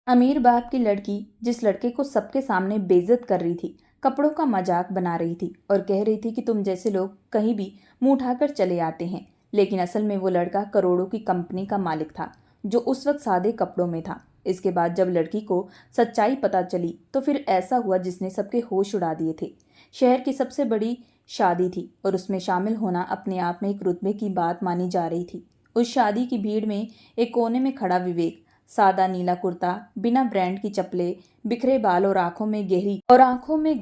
अमीर बाप की लड़की जिस लड़के को सबके सामने बेइज्जत कर रही थी, कपड़ों का मजाक बना रही थी और कह रही थी कि तुम जैसे लोग कहीं भी मुंह उठाकर चले आते हैं। लेकिन असल में वो लड़का करोड़ों की कंपनी का मालिक था, जो उस वक्त सादे कपड़ों में था। इसके बाद जब लड़की को सच्चाई पता चली तो फिर ऐसा हुआ जिसने सबके होश उड़ा दिए थे। शहर की सबसे बड़ी शादी थी और उसमें शामिल होना अपने आप में एक रुतबे की बात मानी जा रही थी। उस शादी की भीड़ में एक कोने में खड़ा विवेक, सादा नीला कुर्ता, बिना ब्रांड की चप्पलें, बिखरे बाल और आंखों में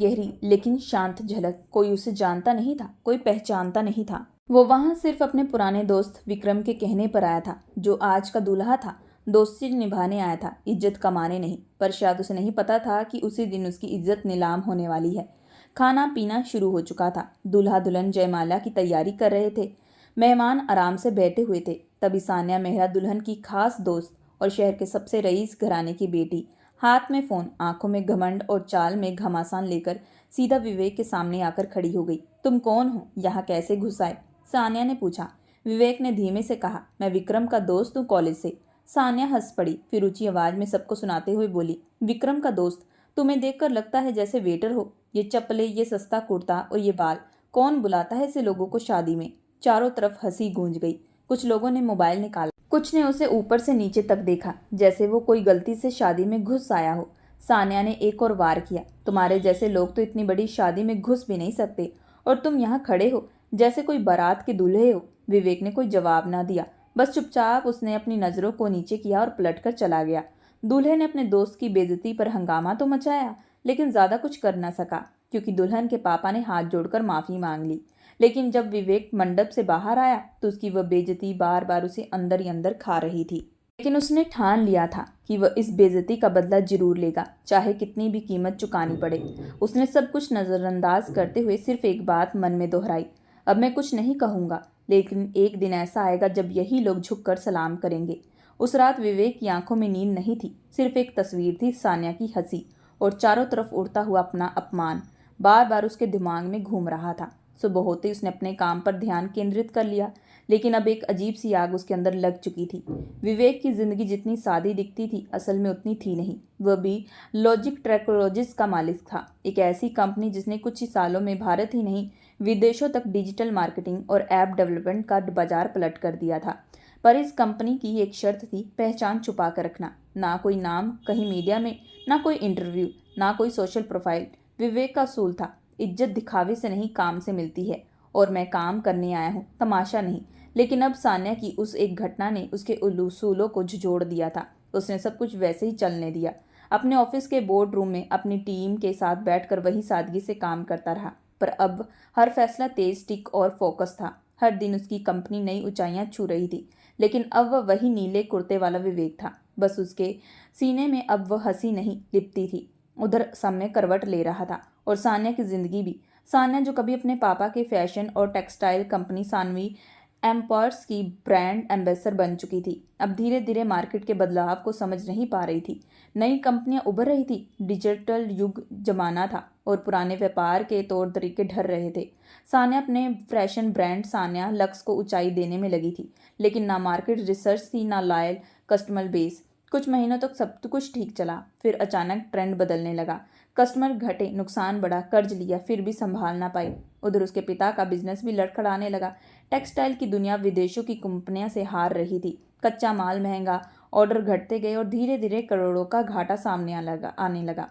गहरी लेकिन शांत झलक। कोई उसे जानता नहीं था, कोई पहचानता नहीं था। वो वहां सिर्फ अपने पुराने दोस्त विक्रम के कहने पर आया था, जो आज का दूल्हा था। दोस्ती निभाने आया था, इज्जत कमाने नहीं। पर शायद उसे नहीं पता था कि उसी दिन उसकी इज्जत नीलाम होने वाली है। खाना पीना शुरू हो चुका था। दूल्हा दुल्हन जयमाला की तैयारी कर रहे थे। मेहमान आराम से बैठे हुए थे। तभी सान्या मेहरा, दुल्हन की खास दोस्त और शहर के सबसे रईस घराने की बेटी, हाथ में फोन, आंखों में घमंड और चाल में घमासान लेकर सीधा विवेक के सामने आकर खड़ी हो गई। तुम कौन हो? यहाँ कैसे घुस आए? सान्या ने पूछा। विवेक ने धीमे से कहा, मैं विक्रम का दोस्त हूँ, कॉलेज से। सान्या हंस पड़ी, फिर ऊंची आवाज में सबको सुनाते हुए बोली, विक्रम का दोस्त? तुम्हें देखकर लगता है जैसे वेटर हो। ये चप्पलें, ये सस्ता कुर्ता और ये बाल, कौन बुलाता है ऐसे लोगों को शादी में? चारों तरफ हंसी गूंज गई। कुछ लोगों ने मोबाइल निकाला, कुछ ने उसे ऊपर से नीचे तक देखा, जैसे वो कोई गलती से शादी में घुस आया हो। सान्या ने एक और वार किया, तुम्हारे जैसे लोग तो इतनी बड़ी शादी में घुस भी नहीं सकते, और तुम यहाँ खड़े हो जैसे कोई बारात के दूल्हे हो। विवेक ने कोई जवाब ना दिया, बस चुपचाप उसने अपनी नजरों को नीचे किया और पलटकर चला गया। दूल्हे ने अपने दोस्त की बेइज्जती पर हंगामा तो मचाया, लेकिन ज्यादा कुछ कर ना सका, क्योंकि दुल्हन के पापा ने हाथ जोड़कर माफी मांग ली। लेकिन जब विवेक मंडप से बाहर आया तो उसकी वह बेइज्जती बार बार उसे अंदर ही अंदर खा रही थी। लेकिन उसने ठान लिया था कि वह इस बेइज्जती का बदला जरूर लेगा, चाहे कितनी भी कीमत चुकानी पड़े। उसने सब कुछ नजरअंदाज करते हुए सिर्फ एक बात मन में दोहराई, अब मैं कुछ नहीं कहूंगा, लेकिन एक दिन ऐसा आएगा जब यही लोग झुककर सलाम करेंगे। उस रात विवेक की आंखों में नींद नहीं थी, सिर्फ एक तस्वीर थी, सान्या की हंसी, और चारों तरफ उड़ता हुआ अपना अपमान बार बार उसके दिमाग में घूम रहा था। सुबह होते ही उसने अपने काम पर ध्यान केंद्रित कर लिया, लेकिन अब एक अजीब सी आग उसके अंदर लग चुकी थी। विवेक की जिंदगी जितनी सादी दिखती थी, असल में उतनी थी नहीं। वह भी लॉजिक टेक्नोलॉजीज का मालिक था, एक ऐसी कंपनी जिसने कुछ ही सालों में भारत ही नहीं, विदेशों तक डिजिटल मार्केटिंग और ऐप डेवलपमेंट का बाजार पलट कर दिया था। पर इस कंपनी की एक शर्त थी, पहचान छुपा कर रखना। ना कोई नाम कहीं मीडिया में, ना कोई इंटरव्यू, ना कोई सोशल प्रोफाइल। विवेक का असूल था, इज्जत दिखावे से नहीं, काम से मिलती है, और मैं काम करने आया हूँ, तमाशा नहीं। लेकिन अब सान्या की उस एक घटना ने उसके उसूलों को झुझोड़ दिया था। उसने सब कुछ वैसे ही चलने दिया। अपने ऑफिस के बोर्ड रूम में अपनी टीम के साथ बैठकर वही सादगी से काम करता रहा। पर अब हर फैसला तेज, टिक और फोकस था। हर दिन उसकी कंपनी नई ऊंचाइयां छू रही थी, लेकिन अब वह वही नीले कुर्ते वाला विवेक था। बस उसके सीने में अब वह हंसी नहीं लिपटी थी, उधर समय करवट ले रहा था। और सान्या की जिंदगी भी। सान्या जो कभी अपने पापा के फैशन और टेक्सटाइल कंपनी सानवी एम्पर्स की ब्रांड एम्बेसडर बन चुकी थी, अब धीरे धीरे मार्केट के बदलाव को समझ नहीं पा रही थी। नई कंपनियां उभर रही थी, डिजिटल युग जमाना था और पुराने व्यापार के तौर तरीके ढर रहे थे। सान्या अपने फैशन ब्रांड सान्या लक्स को ऊंचाई देने में लगी थी, लेकिन ना मार्केट रिसर्च थी, ना लॉयल कस्टमर बेस। कुछ महीनों तक सब कुछ ठीक चला, फिर अचानक ट्रेंड बदलने लगा। कस्टमर घटे, नुकसान बढ़ा, कर्ज लिया, फिर भी संभाल ना पाई। उधर उसके पिता का बिजनेस भी लड़खड़ाने लगा। टेक्सटाइल की दुनिया विदेशों की कंपनियां से हार रही थी। कच्चा माल महंगा, ऑर्डर घटते गए और धीरे धीरे करोड़ों का घाटा सामने आने लगा।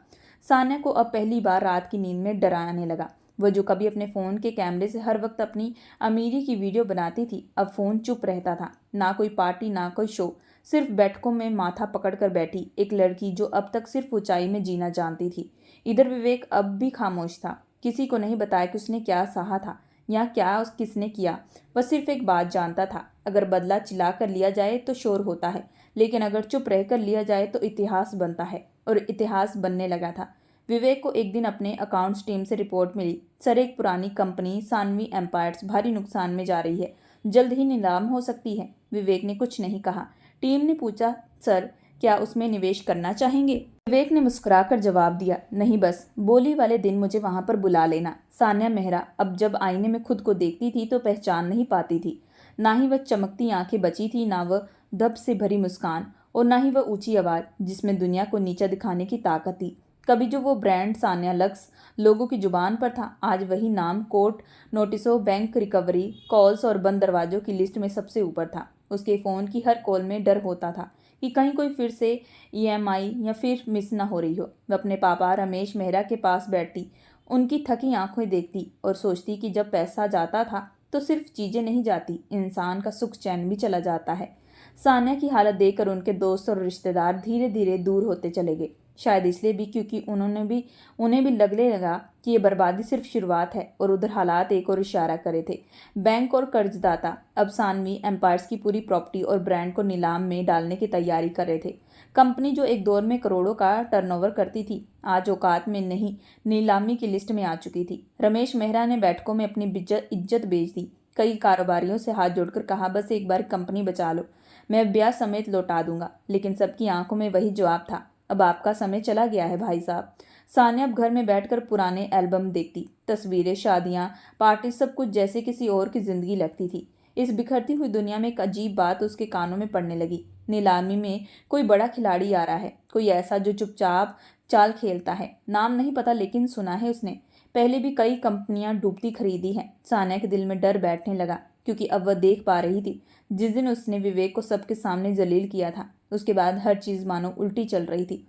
सान्या को अब पहली बार रात की नींद में डराने लगा। वह जो कभी अपने फ़ोन के कैमरे से हर वक्त अपनी अमीरी की वीडियो बनाती थी, अब फ़ोन चुप रहता था। ना कोई पार्टी, ना कोई शो, सिर्फ बैठकों में माथा पकड़कर बैठी एक लड़की जो अब तक सिर्फ ऊंचाई में जीना जानती थी। इधर विवेक अब भी खामोश था, किसी को नहीं बताया कि उसने क्या सहा था या क्या किसने किया। वह सिर्फ एक बात जानता था, अगर बदला चिल्ला कर लिया जाए तो शोर होता है, लेकिन अगर चुप रहकर लिया जाए तो इतिहास बनता है। और इतिहास बनने लगा था। विवेक को एक दिन अपने अकाउंट्स टीम से रिपोर्ट मिली, सर एक पुरानी कंपनी सानवी एम्पायर्स भारी नुकसान में जा रही है, जल्द ही नीलाम हो सकती है। विवेक ने कुछ नहीं कहा। टीम ने पूछा, सर क्या उसमें निवेश करना चाहेंगे? विवेक ने मुस्कुराकर जवाब दिया, नहीं, बस बोली वाले दिन मुझे वहां पर बुला लेना। सान्या मेहरा अब जब आईने में खुद को देखती थी तो पहचान नहीं पाती थी। ना ही वह चमकती आंखें बची थी, ना वह दब से भरी मुस्कान। और ना ही वह ऊंची आवाज़ जिसमें दुनिया को नीचा दिखाने की ताकत थी। कभी जो वो ब्रांड सान्या लक्स लोगों की जुबान पर था, आज वही नाम कोर्ट नोटिसों, बैंक रिकवरी कॉल्स और बंद दरवाजों की लिस्ट में सबसे ऊपर था। उसके फ़ोन की हर कॉल में डर होता था कि कहीं कोई फिर से ईएमआई या फिर मिस ना हो रही हो। वह अपने पापा रमेश मेहरा के पास बैठती, उनकी थकी आंखें देखती और सोचती कि जब पैसा जाता था तो सिर्फ चीज़ें नहीं जाती, इंसान का सुख चैन भी चला जाता है। सान्या की हालत देखकर उनके दोस्त और रिश्तेदार धीरे धीरे दूर होते चले गए, शायद इसलिए भी क्योंकि उन्हें भी लगने लगा कि ये बर्बादी सिर्फ शुरुआत है। और उधर हालात एक और इशारा करे थे। बैंक और कर्जदाता अब सानवी एम्पायर्स की पूरी प्रॉपर्टी और ब्रांड को नीलाम में डालने की तैयारी कर रहे थे। कंपनी जो एक दौर में करोड़ों का टर्नओवर करती थी, आज औकात में नहीं नीलामी की लिस्ट में आ चुकी थी। रमेश मेहरा ने बैठकों में अपनी इज्जत बेच दी। कई कारोबारियों से हाथ जोड़कर कहा, बस एक बार कंपनी बचा लो, मैं ब्याज समेत लौटा दूंगा। लेकिन सबकी आंखों में वही जवाब था, अब आपका समय चला गया है भाई साहब। सान्या अब घर में बैठकर पुराने एल्बम देखती, तस्वीरें, शादियां, पार्टी, सब कुछ जैसे किसी और की जिंदगी लगती थी। इस बिखरती हुई दुनिया में एक अजीब बात उसके कानों में पड़ने लगी। नीलामी में कोई बड़ा खिलाड़ी आ रहा है, कोई ऐसा जो चुपचाप चाल खेलता है। नाम नहीं पता लेकिन सुना है उसने पहले भी कई कंपनियां डूबती खरीदी हैं। सान्या के दिल में डर बैठने लगा, क्योंकि अब वह देख पा रही थी जिस दिन उसने विवेक को सबके सामने जलील किया था, उसके बाद हर चीज़ मानो उल्टी चल रही थी।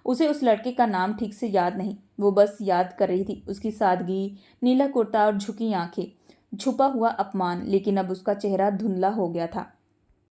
उसे उस लड़के का नाम ठीक से याद नहीं, वो बस याद कर रही थी उसकी सादगी, नीला कुर्ता और झुकी आंखें, छुपा हुआ अपमान। लेकिन अब उसका चेहरा धुंधला हो गया था।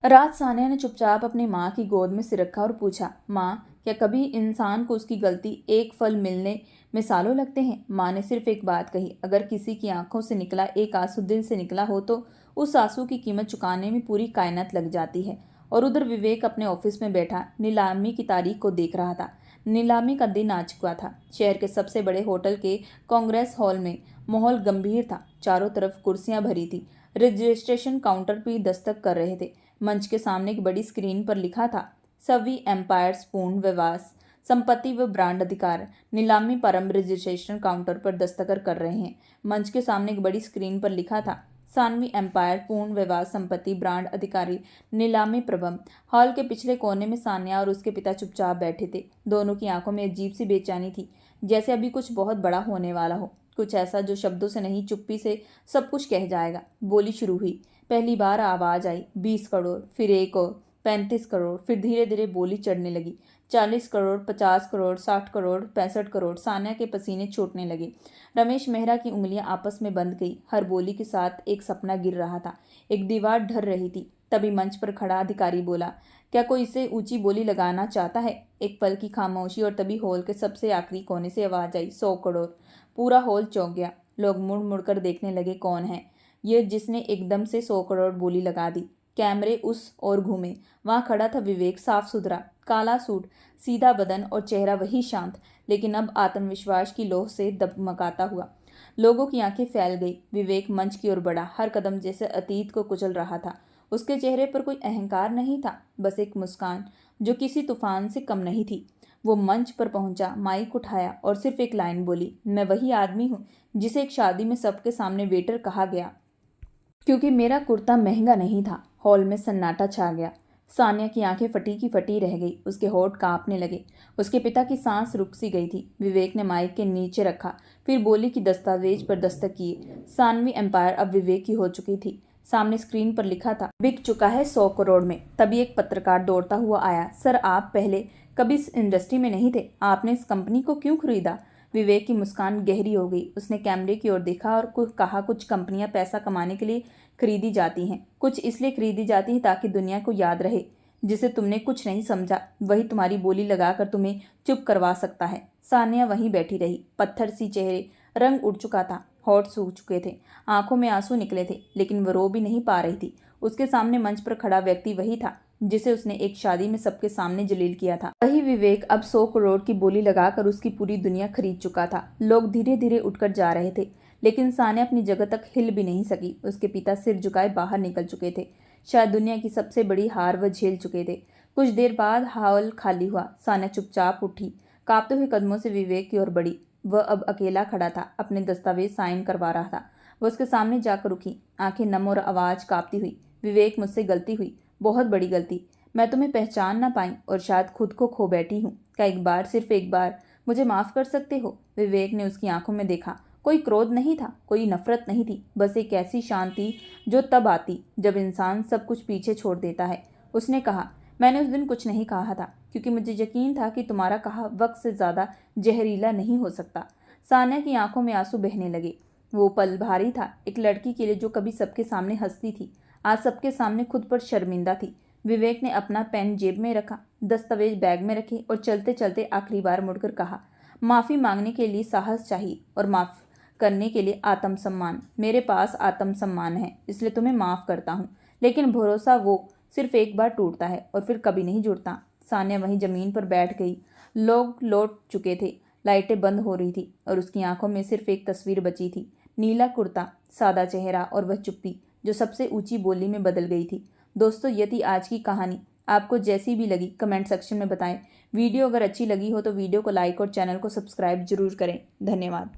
रात सान्या ने चुपचाप अपनी माँ की गोद में सिर रखा और पूछा, माँ, क्या कभी इंसान को उसकी गलती एक फल मिलने में सालों लगते हैं? माँ ने सिर्फ एक बात कही, अगर किसी की आंखों से निकला एक आंसू दिल से निकला हो तो उस आंसू की कीमत चुकाने में पूरी कायनात लग जाती है। और उधर विवेक अपने ऑफिस में बैठा नीलामी की तारीख को देख रहा था। नीलामी का दिन आ चुका था। शहर के सबसे बड़े होटल के कांग्रेस हॉल में माहौल गंभीर था। चारों तरफ कुर्सियां भरी थी। रजिस्ट्रेशन काउंटर भी दस्तक कर रहे थे। मंच के सामने एक बड़ी स्क्रीन पर लिखा था, सभी एम्पायर्स पूर्ण विवास संपत्ति व ब्रांड अधिकार नीलामी परम रजिस्ट्रेशन काउंटर पर दस्तखत कर रहे हैं। मंच के सामने एक बड़ी स्क्रीन पर लिखा था, सानवी एम्पायर पूर्ण विवास संपत्ति ब्रांड अधिकारी नीलामी प्रबंध। हॉल के पिछले कोने में सान्या और उसके पिता चुपचाप बैठे थे। दोनों की आंखों में अजीब सी बेचैनी थी, जैसे अभी कुछ बहुत बड़ा होने वाला हो, कुछ ऐसा जो शब्दों से नहीं चुप्पी से सब कुछ कह जाएगा। बोली शुरू हुई। पहली बार आवाज आई, 20 करोड़, फिर 1 और 35 करोड़, फिर धीरे धीरे बोली चढ़ने लगी, 40 करोड़, 50 करोड़, 60 करोड़, 65 करोड़। सान्या के पसीने छूटने लगे। रमेश मेहरा की उंगलियां आपस में बंध गई। हर बोली के साथ एक सपना गिर रहा था, एक दीवार ढर रही थी। तभी मंच पर खड़ा अधिकारी बोला, क्या कोई इसे ऊंची बोली लगाना चाहता है? एक पल की खामोशी और तभी हॉल के सबसे आखिरी कोने से आवाज आई, 100 करोड़। पूरा हॉल चौंक गया। लोग मुड़ मुड़कर देखने लगे, कौन है ये जिसने एकदम से 100 करोड़ बोली लगा दी? कैमरे उस ओर घूमे। वहां खड़ा था विवेक, साफ सुथरा, काला सूट, सीधा बदन और चेहरा वही शांत, लेकिन अब आत्मविश्वास की लौह से दमकता हुआ। लोगों की आंखें फैल गई। विवेक मंच की ओर बढ़ा, हर कदम जैसे अतीत को कुचल रहा था। उसके चेहरे पर कोई अहंकार नहीं था, बस एक मुस्कान जो किसी तूफान से कम नहीं थी। वो मंच पर पहुंचा, माइक उठाया और सिर्फ एक लाइन बोली, मैं वही आदमी हूँ जिसे एक शादी में सबके सामने वेटर कहा गया क्योंकि मेरा कुर्ता महंगा नहीं था। हॉल में सन्नाटा छा गया। सान्या की आंखें फटी की फटी रह गई, उसके होंठ कांपने लगे। उसके पिता की सांस रुक सी गई थी। विवेक ने माइक के नीचे रखा, फिर बोली कि दस्तावेज पर दस्तक किए। सानवी एम्पायर अब विवेक की हो चुकी थी। सामने स्क्रीन पर लिखा था, बिक चुका है 100 करोड़ में। तभी एक पत्रकार दौड़ता हुआ आया, सर आप पहले कभी इस इंडस्ट्री में नहीं थे, आपने इस कंपनी को क्यों खरीदा? विवेक की मुस्कान गहरी हो गई। उसने कैमरे की ओर देखा और कहा, कुछ कंपनियां पैसा कमाने के लिए खरीदी जाती हैं, कुछ इसलिए खरीदी जाती हैं ताकि दुनिया को याद रहे जिसे तुमने कुछ नहीं समझा वही तुम्हारी बोली लगाकर तुम्हें चुप करवा सकता है। सान्या वहीं बैठी रही, पत्थर सी चेहरे, रंग उड़ चुका था, होठ सूख चुके थे, आंखों में आंसू निकले थे, लेकिन वह रो भी नहीं पा रही थी। उसके सामने मंच पर खड़ा व्यक्ति वही था जिसे उसने एक शादी में सबके सामने जलील किया था। वही विवेक अब 100 करोड़ की बोली लगाकर उसकी पूरी दुनिया खरीद चुका था। लोग धीरे धीरे उठकर जा रहे थे, लेकिन सान्या अपनी जगह तक हिल भी नहीं सकी। उसके पिता सिर झुकाए बाहर निकल चुके थे, शायद दुनिया की सबसे बड़ी हार वह झेल चुके थे। कुछ देर बाद हॉल खाली हुआ। सान्या चुपचाप उठी, कांपते हुए कदमों से विवेक की ओर बढ़ी। वह अब अकेला खड़ा था, अपने दस्तावेज साइन करवा रहा था। वह उसके सामने जाकर रुकी, आंखें नम और आवाज कांपती हुई, विवेक मुझसे गलती हुई, बहुत बड़ी गलती। मैं तुम्हें पहचान ना पाई और शायद खुद को खो बैठी हूँ। क्या एक बार, सिर्फ एक बार मुझे माफ़ कर सकते हो? विवेक ने उसकी आंखों में देखा। कोई क्रोध नहीं था, कोई नफरत नहीं थी, बस एक ऐसी शांति जो तब आती जब इंसान सब कुछ पीछे छोड़ देता है। उसने कहा, मैंने उस दिन कुछ नहीं कहा था क्योंकि मुझे यकीन था कि तुम्हारा कहा वक्त से ज़्यादा जहरीला नहीं हो सकता। सान्या की आंखों में आंसू बहने लगे। वो पल भारी था एक लड़की के लिए जो कभी सबके सामने हंसती थी, आज सबके सामने खुद पर शर्मिंदा थी। विवेक ने अपना पेन जेब में रखा, दस्तावेज बैग में रखे और चलते चलते आखिरी बार मुड़कर कहा, माफ़ी मांगने के लिए साहस चाहिए और माफ़ करने के लिए आत्मसम्मान। मेरे पास आत्मसम्मान है, इसलिए तुम्हें माफ़ करता हूँ, लेकिन भरोसा वो सिर्फ एक बार टूटता है और फिर कभी नहीं जुड़ता। सान्या वहीं जमीन पर बैठ गई। लोग लौट चुके थे, लाइटें बंद हो रही थी और उसकी आंखों में सिर्फ एक तस्वीर बची थी, नीला कुर्ता, सादा चेहरा और वह चुप्पी जो सबसे ऊंची बोली में बदल गई थी। दोस्तों, ये थी आज की कहानी। आपको जैसी भी लगी कमेंट सेक्शन में बताएं। वीडियो अगर अच्छी लगी हो तो वीडियो को लाइक और चैनल को सब्सक्राइब जरूर करें। धन्यवाद।